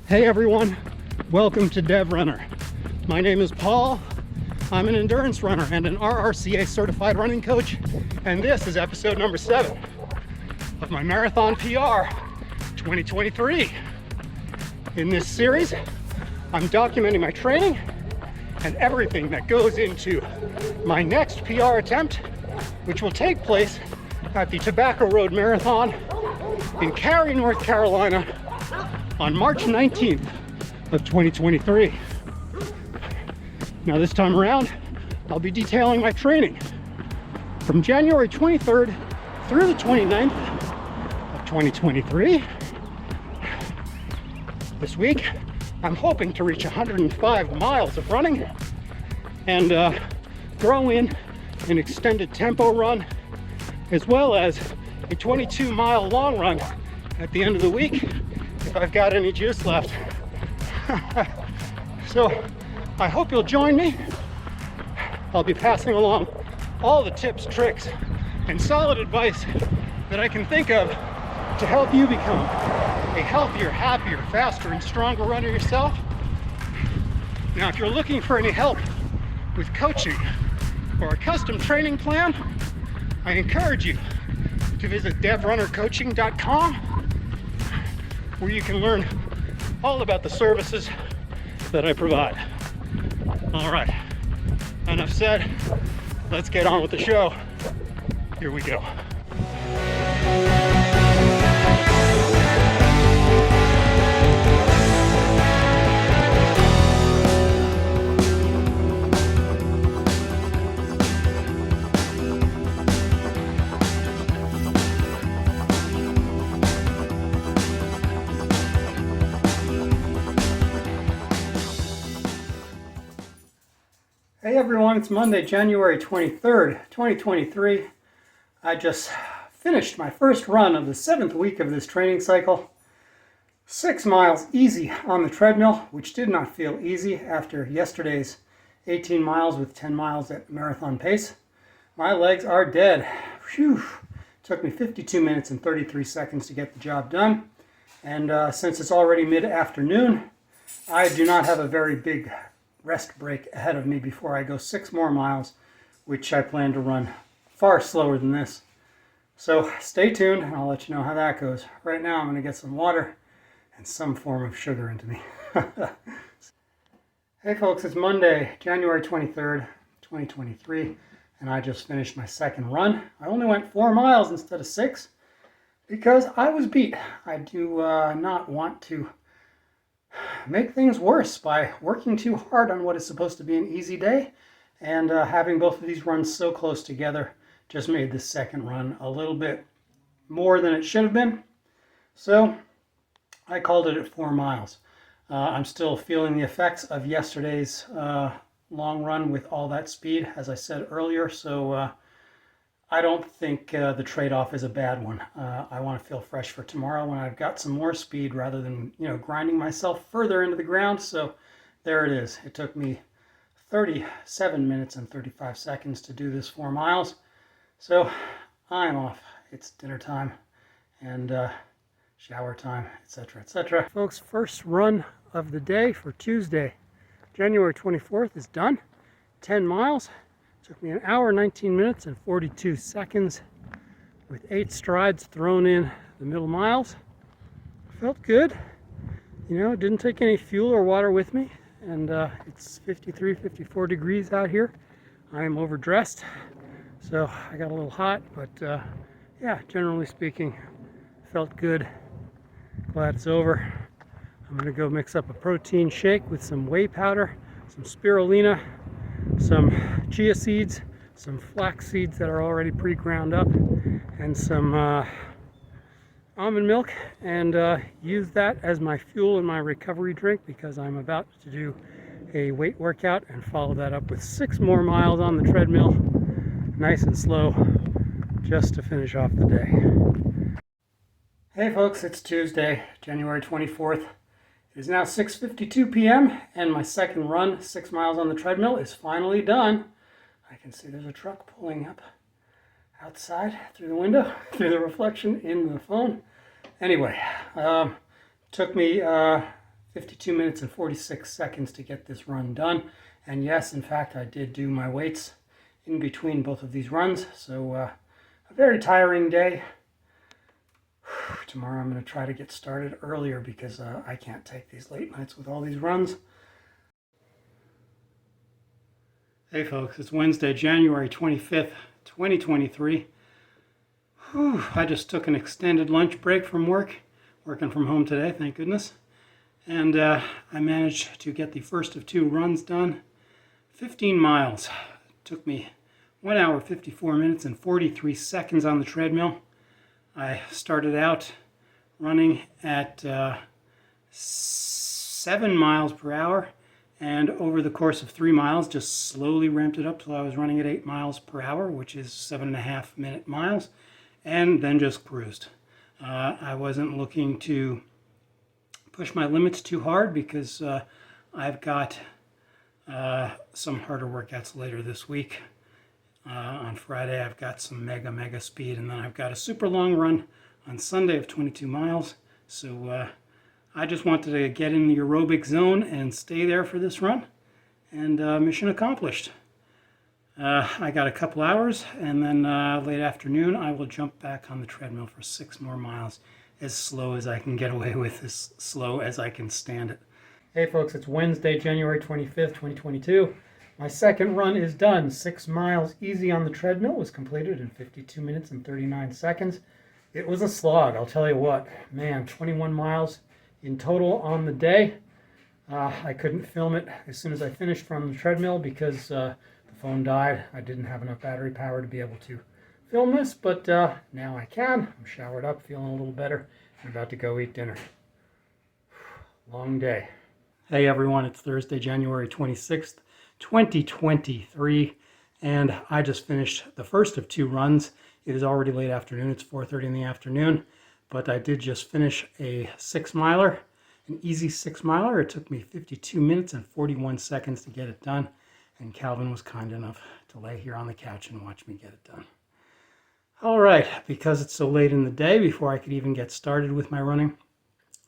Hey everyone, welcome to DevRunner. My name is Paul. I'm an endurance runner and an RRCA certified running coach, and this is episode number 7 of my marathon PR 2023. In this series, I'm documenting my training and everything that goes into my next PR attempt, which will take place at the Tobacco Road Marathon in Cary, North Carolina on March 19th of 2023. Now this time around, I'll be detailing my training from January 23rd through the 29th of 2023. This week, I'm hoping to reach 105 miles of running and throw in an extended tempo run, as well as a 22-mile long run at the end of the week, if I've got any juice left. So I hope you'll join me. I'll be passing along all the tips, tricks, and solid advice that I can think of to help you become a healthier, happier, faster, and stronger runner yourself. Now, if you're looking for any help with coaching or a custom training plan, I encourage you to visit DevRunnerCoaching.com, where you can learn all about the services that I provide. All right, enough said. Let's get on with the show. Here we go. Hey everyone, it's Monday, January 23rd, 2023. I just finished my first run of the 7th week of this training cycle. 6 miles easy on the treadmill, which did not feel easy after yesterday's 18 miles with 10 miles at marathon pace. My legs are dead. Phew. Took me 52 minutes and 33 seconds to get the job done. And since it's already mid-afternoon, I do not have a very big rest break ahead of me before I go 6 more miles, which I plan to run far slower than this. So stay tuned and I'll let you know how that goes. Right now I'm going to get some water and some form of sugar into me. Hey folks, it's Monday, January 23rd, 2023, and I just finished my second run. I only went 4 miles instead of 6 because I was beat. I do not want to make things worse by working too hard on what is supposed to be an easy day, and having both of these runs so close together just made this second run a little bit more than it should have been. So I called it at 4 miles. I'm still feeling the effects of yesterday's long run with all that speed, as I said earlier, so I don't think the trade-off is a bad one. I want to feel fresh for tomorrow when I've got some more speed rather than, grinding myself further into the ground. So there it is. It took me 37 minutes and 35 seconds to do this 4 miles. So I'm off. It's dinner time and shower time, etc., etc. Folks, first run of the day for Tuesday, January 24th is done. 10 miles. Took me 1 hour, 19 minutes, and 42 seconds with 8 strides thrown in the middle miles. Felt good. Didn't take any fuel or water with me, and it's 53, 54 degrees out here. I am overdressed, so I got a little hot, but yeah, generally speaking, felt good. Glad it's over. I'm gonna go mix up a protein shake with some whey powder, some spirulina, some chia seeds, some flax seeds that are already pre-ground up, and some almond milk, and use that as my fuel in my recovery drink because I'm about to do a weight workout and follow that up with 6 more miles on the treadmill, nice and slow, just to finish off the day. Hey folks, it's Tuesday, January 24th. It is now 6:52 p.m. and my second run, 6 miles on the treadmill, is finally done. I can see there's a truck pulling up outside through the window, through the reflection in the phone. Anyway, took me 52 minutes and 46 seconds to get this run done. And yes, in fact, I did do my weights in between both of these runs. So a very tiring day. Tomorrow I'm going to try to get started earlier because I can't take these late nights with all these runs. Hey folks, it's Wednesday, January 25th, 2023. I just took an extended lunch break from working from home today, thank goodness. And I managed to get the first of 2 runs done. 15 miles. It took me 1 hour, 54 minutes and 43 seconds on the treadmill. I started out running at 7 miles per hour, and over the course of 3 miles just slowly ramped it up till I was running at 8 miles per hour, which is 7.5 minute miles, and then just cruised. I wasn't looking to push my limits too hard because I've got some harder workouts later this week. On Friday I've got some mega speed, and then I've got a super long run on Sunday of 22 miles. So I just wanted to get in the aerobic zone and stay there for this run, and mission accomplished. I got a couple hours, and then late afternoon I will jump back on the treadmill for 6 more miles, as slow as I can get away with, as slow as I can stand it. Hey folks, it's Wednesday, January 25th, 2022. My second run is done. 6 miles easy on the treadmill was completed in 52 minutes and 39 seconds. It was a slog, I'll tell you what. Man, 21 miles in total on the day. I couldn't film it as soon as I finished from the treadmill because the phone died. I didn't have enough battery power to be able to film this, but now I can. I'm showered up, feeling a little better. I'm about to go eat dinner. Long day. Hey everyone, it's Thursday, January 26th, 2023, and I just finished the first of 2 runs. It is already late afternoon. It's 4:30 in the afternoon, but I did just finish a 6-miler, an easy 6-miler. It took me 52 minutes and 41 seconds to get it done, and Calvin was kind enough to lay here on the couch and watch me get it done. All right, because it's so late in the day, before I could even get started with my running,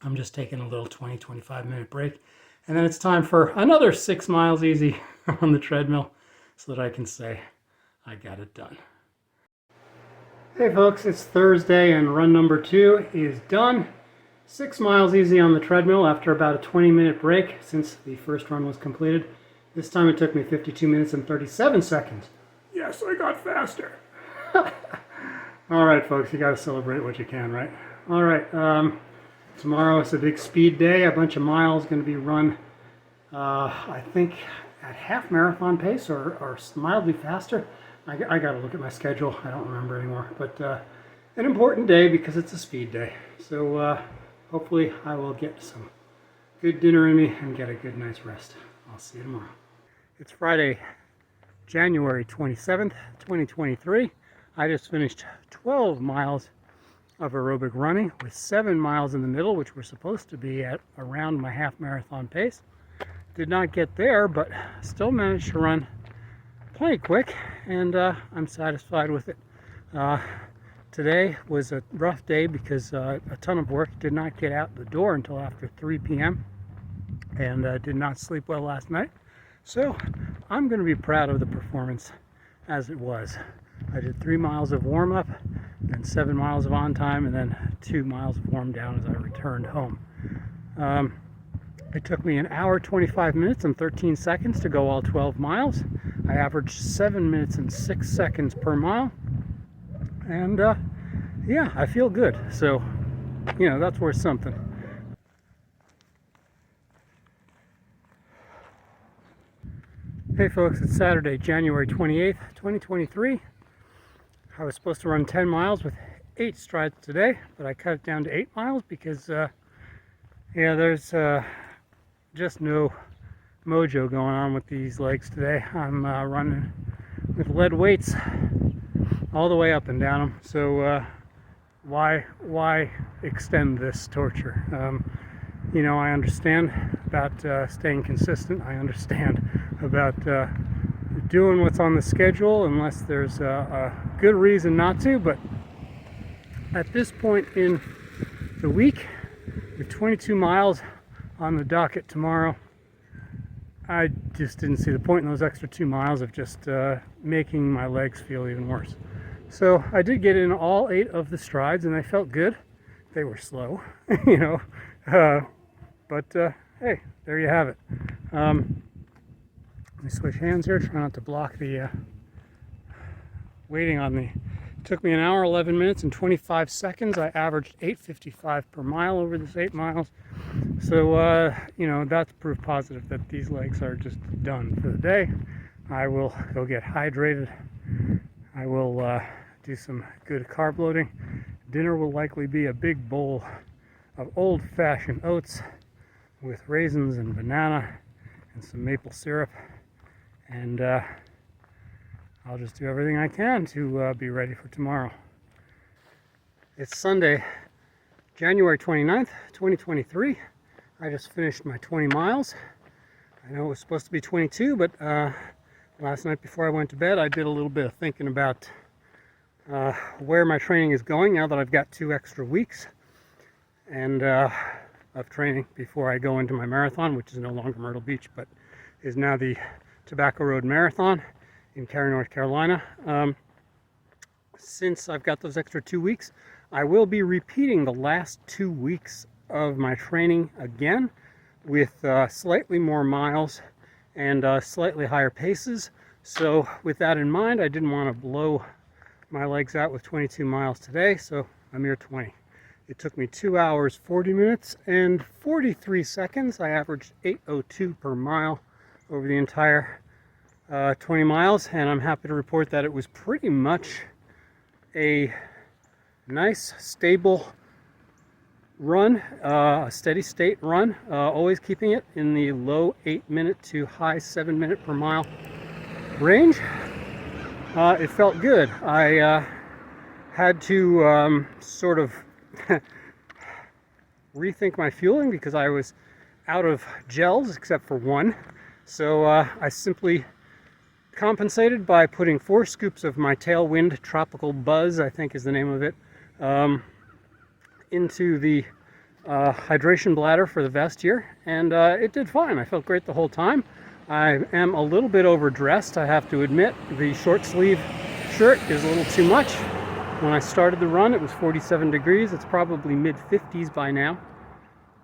I'm just taking a little 20-25 minute break, and then it's time for another 6 miles easy on the treadmill so that I can say I got it done. Hey folks, it's Thursday and run number 2 is done. 6 miles easy on the treadmill after about a 20-minute break since the first run was completed. This time it took me 52 minutes and 37 seconds. Yes, I got faster. All right, folks, you got to celebrate what you can, right? All right, tomorrow is a big speed day. A bunch of miles going to be run, I think, at half marathon pace or mildly faster. I got to look at my schedule. I don't remember anymore. But an important day because it's a speed day. So hopefully I will get some good dinner in me and get a good night's rest. I'll see you tomorrow. It's Friday, January 27th, 2023. I just finished 12 miles of aerobic running with 7 miles in the middle, which we're supposed to be at around my half marathon pace. Did not get there, but still managed to run plenty quick, and I'm satisfied with it. Today was a rough day because a ton of work. Did not get out the door until after 3 p.m. and did not sleep well last night. So I'm going to be proud of the performance as it was. I did 3 miles of warm-up, then 7 miles of on-time, and then 2 miles of warm-down as I returned home. It took me 1 hour, 25 minutes and 13 seconds to go all 12 miles. I averaged 7 minutes and 6 seconds per mile. And yeah, I feel good. So, you know, that's worth something. Hey folks, it's Saturday, January 28th, 2023. I was supposed to run 10 miles with 8 strides today, but I cut it down to 8 miles because, yeah, there's just no mojo going on with these legs today. I'm running with lead weights all the way up and down them. So why extend this torture? You know, I understand about staying consistent. I understand about doing what's on the schedule unless there's a good reason not to, but at this point in the week, with 22 miles on the docket tomorrow. I just didn't see the point in those extra 2 miles of just making my legs feel even worse. So I did get in all 8 of the strides, and they felt good. They were slow, you know, but hey, there you have it. Let me switch hands here, try not to block the waiting on the. It took me 1 hour, 11 minutes, and 25 seconds. I averaged 8:55 per mile over this 8 miles. So, you know, that's proof positive that these legs are just done for the day. I will go get hydrated. I will do some good carb loading. Dinner will likely be a big bowl of old-fashioned oats with raisins and banana and some maple syrup. And I'll just do everything I can to be ready for tomorrow. It's Sunday, January 29th, 2023. I just finished my 20 miles. I know it was supposed to be 22, but last night before I went to bed, I did a little bit of thinking about where my training is going now that I've got 2 extra weeks and of training before I go into my marathon, which is no longer Myrtle Beach, but is now the Tobacco Road Marathon in Cary, North Carolina. Since I've got those extra 2 weeks, I will be repeating the last 2 weeks of my training again with slightly more miles and slightly higher paces. So with that in mind, I didn't want to blow my legs out with 22 miles today, so a mere 20. It took me 2 hours, 40 minutes, and 43 seconds. I averaged 8:02 per mile over the entire 20 miles, and I'm happy to report that it was pretty much a nice, stable run, a steady state run, always keeping it in the low 8-minute to high 7-minute per mile range. It felt good. I had to sort of rethink my fueling because I was out of gels except for one. So I simply compensated by putting 4 scoops of my Tailwind Tropical Buzz, I think is the name of it, into the hydration bladder for the vest here, and it did fine. I felt great the whole time. I am a little bit overdressed, I have to admit. The short sleeve shirt is a little too much. When I started the run, it was 47 degrees. It's probably mid-50s by now.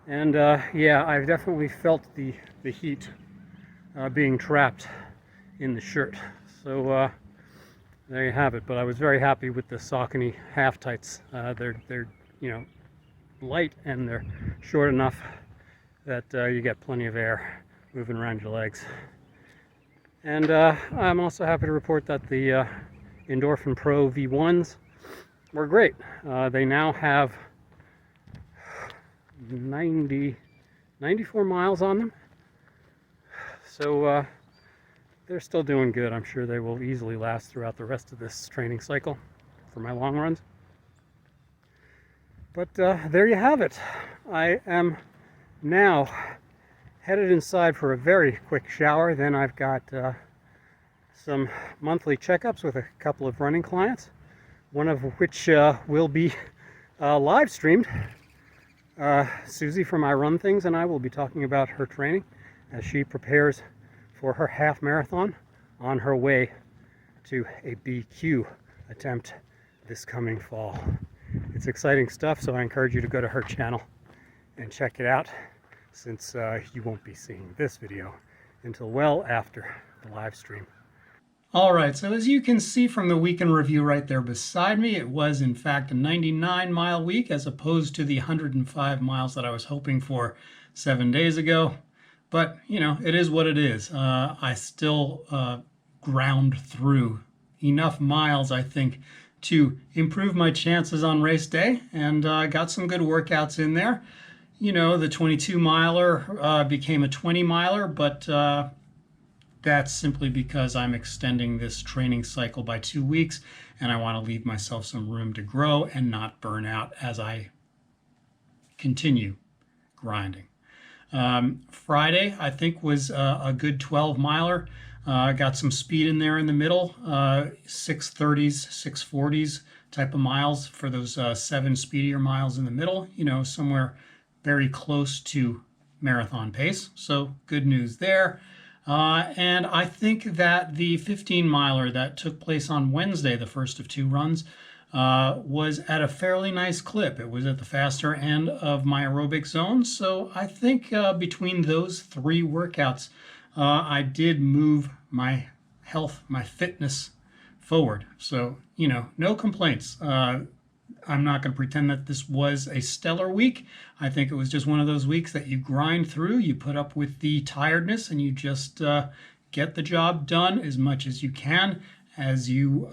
And yeah, I've definitely felt the heat being trapped in the shirt. So there you have it. But I was very happy with the Saucony half tights. They're you know, light and they're short enough that you get plenty of air moving around your legs. And I'm also happy to report that the Endorphin Pro V1s were great. They now have 94 miles on them. So they're still doing good. I'm sure they will easily last throughout the rest of this training cycle for my long runs. But there you have it. I am now headed inside for a very quick shower. Then I've got some monthly checkups with a couple of running clients, one of which will be live streamed. Susie from I Run Things and I will be talking about her training as she prepares for her half marathon on her way to a BQ attempt this coming fall. It's exciting stuff, so I encourage you to go to her channel and check it out, since you won't be seeing this video until well after the live stream. All right, so as you can see from the weekend review right there beside me, it was in fact a 99-mile week as opposed to the 105 miles that I was hoping for 7 days ago. But, you know, it is what it is. I still ground through enough miles, I think, to improve my chances on race day, and got some good workouts in there. You know, the 22-miler became a 20-miler, but that's simply because I'm extending this training cycle by 2 weeks, and I want to leave myself some room to grow and not burn out as I continue grinding. Friday, I think, was a good 12-miler. Got some speed in there in the middle, 6:30s, 6:40s type of miles for those 7 speedier miles in the middle, you know, somewhere very close to marathon pace, so good news there. And I think that the 15 miler that took place on Wednesday, the first of 2 runs, was at a fairly nice clip. It was at the faster end of my aerobic zone. So I think between those 3 workouts, I did move my health, my fitness forward. So, no complaints. I'm not going to pretend that this was a stellar week. I think it was just one of those weeks that you grind through, you put up with the tiredness, and you just get the job done as much as you can as you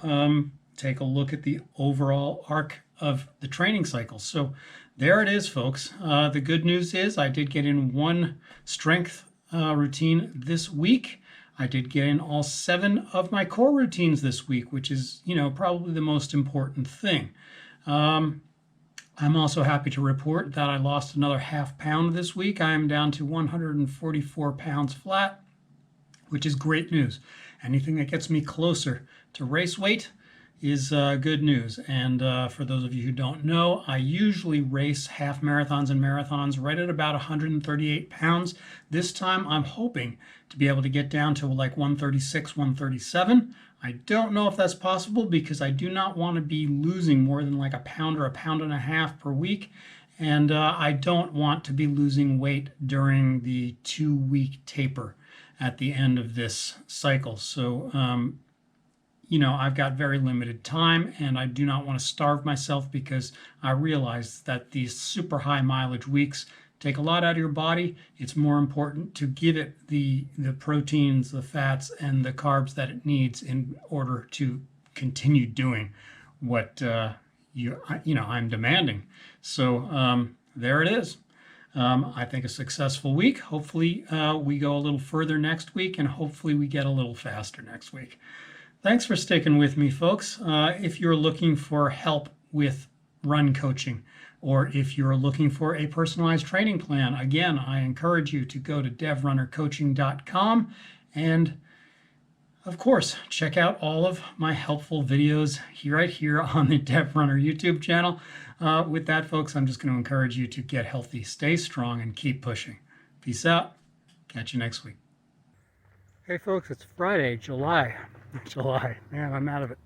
take a look at the overall arc of the training cycle. So there it is, folks. The good news is I did get in 1 strength routine this week. I did get in all 7 of my core routines this week, which is, probably the most important thing. I'm also happy to report that I lost another ½ pound this week. I am down to 144 pounds flat, which is great news. Anything that gets me closer to race weight is good news. And for those of you who don't know, I usually race half marathons and marathons right at about 138 pounds. This time I'm hoping to be able to get down to like 136, 137. I don't know if that's possible because I do not want to be losing more than like a pound or a pound and a half per week. And I don't want to be losing weight during the 2-week taper at the end of this cycle. So, I've got very limited time and I do not want to starve myself because I realize that these super high mileage weeks take a lot out of your body. It's more important to give it the proteins, the fats, and the carbs that it needs in order to continue doing what I'm demanding. So there it is. I think a successful week. Hopefully we go a little further next week, and hopefully we get a little faster next week. Thanks for sticking with me, folks. If you're looking for help with run coaching, or if you're looking for a personalized training plan, again, I encourage you to go to devrunnercoaching.com and, of course, check out all of my helpful videos right here on the DevRunner YouTube channel. With that, folks, I'm just going to encourage you to get healthy, stay strong, and keep pushing. Peace out. Catch you next week. Hey, folks, it's Friday, July. Man, I'm out of it.